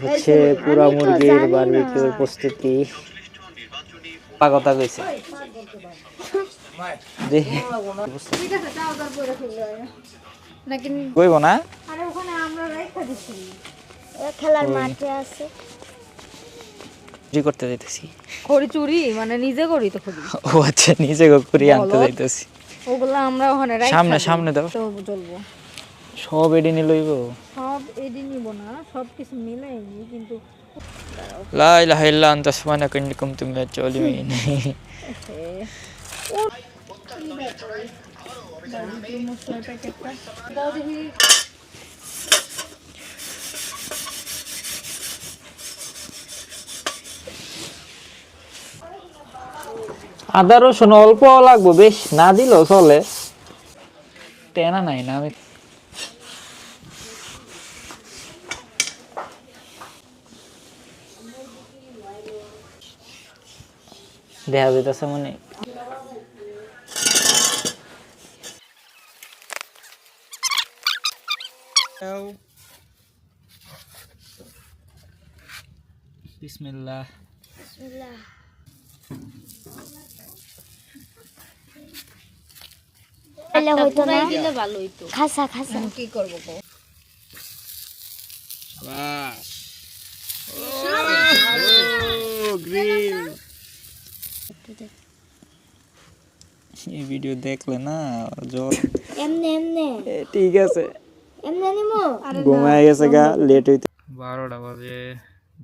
হচ্ছে পুরা মুরগির বারবিকিউর প্রস্তুতি। কথা কইছে কইব না, খেলার মাঠে আছে চুরি করতে যাইতেছি। খড়ি চুরি মানে নিজে করি তো খড়ি। ও আচ্ছা, নিজে করি আনতে যাইতেছি। ওগুলো আমরা ওখানে রাইখা সামনে সামনে দাও, চলবো। সব এডি নি লইব, সব এডি নিব না, সব কিছু মিলাই নি, কিন্তু লা ইলাহা ইল্লা আনতা সুবহানাকা ইন্নী কুনতু মিনাজ জালিমিন। আদা রসুন অল্প লাগবো, বেশ না দিলেও চলে। টেনা নাই না আমি দেখা যেতেছে মানে বিসমিল্লাহ। তাহলে হয়তো না দিলে ভালো হইতো। খাসা খাসা কি করব গো? বাস ও গ্রিল। এই ভিডিও দেখলে না জল এমনে এমনে ঠিক আছে, এমনে নিমো ঘুমায় গেছে গা, লেট হইতে 12টা বাজে,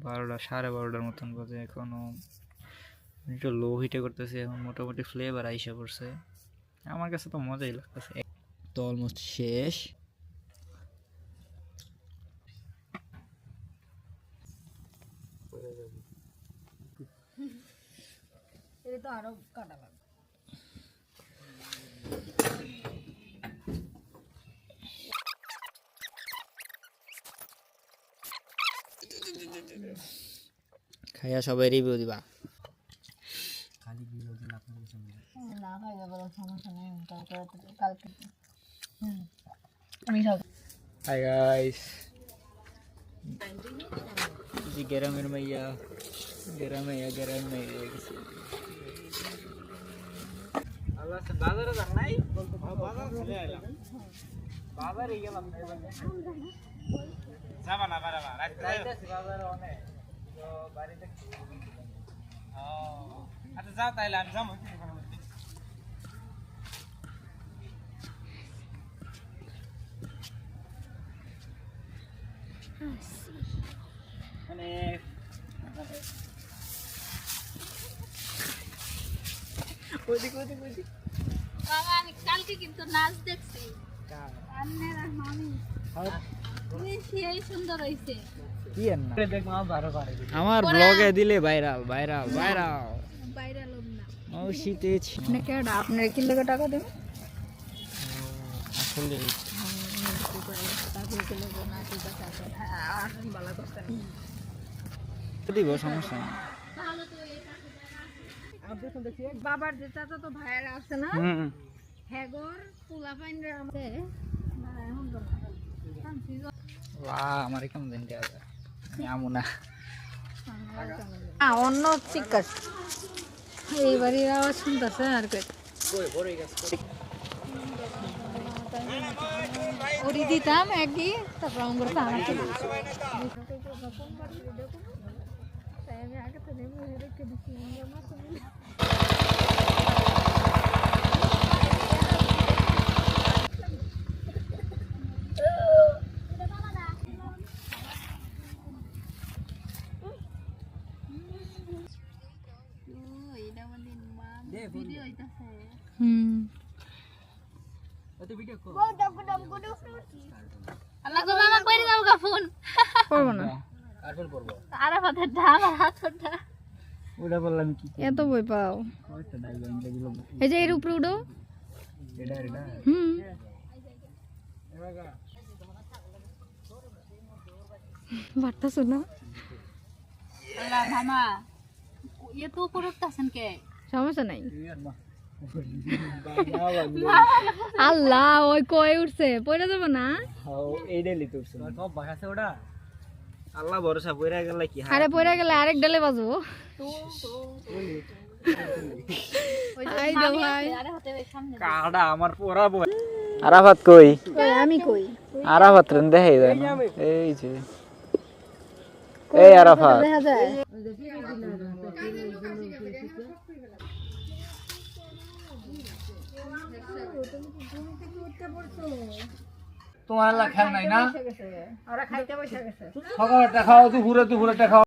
12টা 12:30 মতন বাজে। এখনো একটু লো হিটে করতেছি, এখন মোটামুটি ফ্লেভার আইসা পড়ছে। আমার কাছে তো মজাই লাগতেছে। তো অলমোস্ট শেষ। এটা তো আরো কাটা লাগবে। খাইয়া সবাই রিভিউ দিবা। না হয় যাবে, সমস্যা নেই, কালকে আমি সব। হাই গাইস, জি গ্রামের মাইয়া, গ্রামের মাইয়া গেছে। আল্লাহ সে বাজারে যান নাই, বাজার চলে আইলাম, বাজারে গেলাম না এবারে। যাবা না বাবা, রাইতেছি বাজারে অনেক, তো বাড়িতে ও আচ্ছা যাও তাইলে, আমি যাবো কিছু খাবো। মানে বাবা আমি কালকে কিন্তু নাচ দেখছি, আন্নের আর মামি সেই সুন্দর হইছে। কি না আমার ব্লগে দিলে ভাইরাল ভাইরাল ভাইরাল বাইরে লোক না, ও শীতে আপনাকে আপনার কি লাগে টাকা দেবে আসলে দিব, সমস্যা নেই। বাবার যে চাচা তো ভাইয়েরা আছে না, হেগর পোলা পাইনরা আছে না, এখন তো আমার কেমন দিন দেওয়া যায়, আমি না অন্য চিকাস এই বাড়ির আওয়াজ শুনতেছে আর কি। ওরি দিতাম একই, তারপর আমার কাছে আনা ছিল। তাই আমি আগে তো নেমে রেখে দিচ্ছি। আল্লাহ গো মামা কইরে দাও গা ফোন করব না, আর ফোন করব আরে ফাতে ঢাল হাতটা ওটা বললাম কি এত বই পাও। কয়টা ডাইভার দিল, এই যে এর উপরে উঠো, এটা বার্তা শোনা। আল্লাহ মামা এ তো করতেছেন কে, সমস্যা নাই আল্লাহ ওই কই উঠছে পড়ে যাব না এই ডেলি তুলছে সব বাসাছে ওটা আল্লাহ ভরসা পইরা গেলে কি আরে পড়ে গেলে আরেক ডালে বাজবো আই দে ভাই আরে হতে ওই সামনে কাড়া আমার পড়াবো আরাফাত কই আমি কই আরাফাত রেন দেখাই যায় না এই যে এই আরাফাত দেখা যায় তোমার খেল নাই না ওরা খাইতে বসে গেছে সকালে টাকা খাও দুপুরে টাকা খাও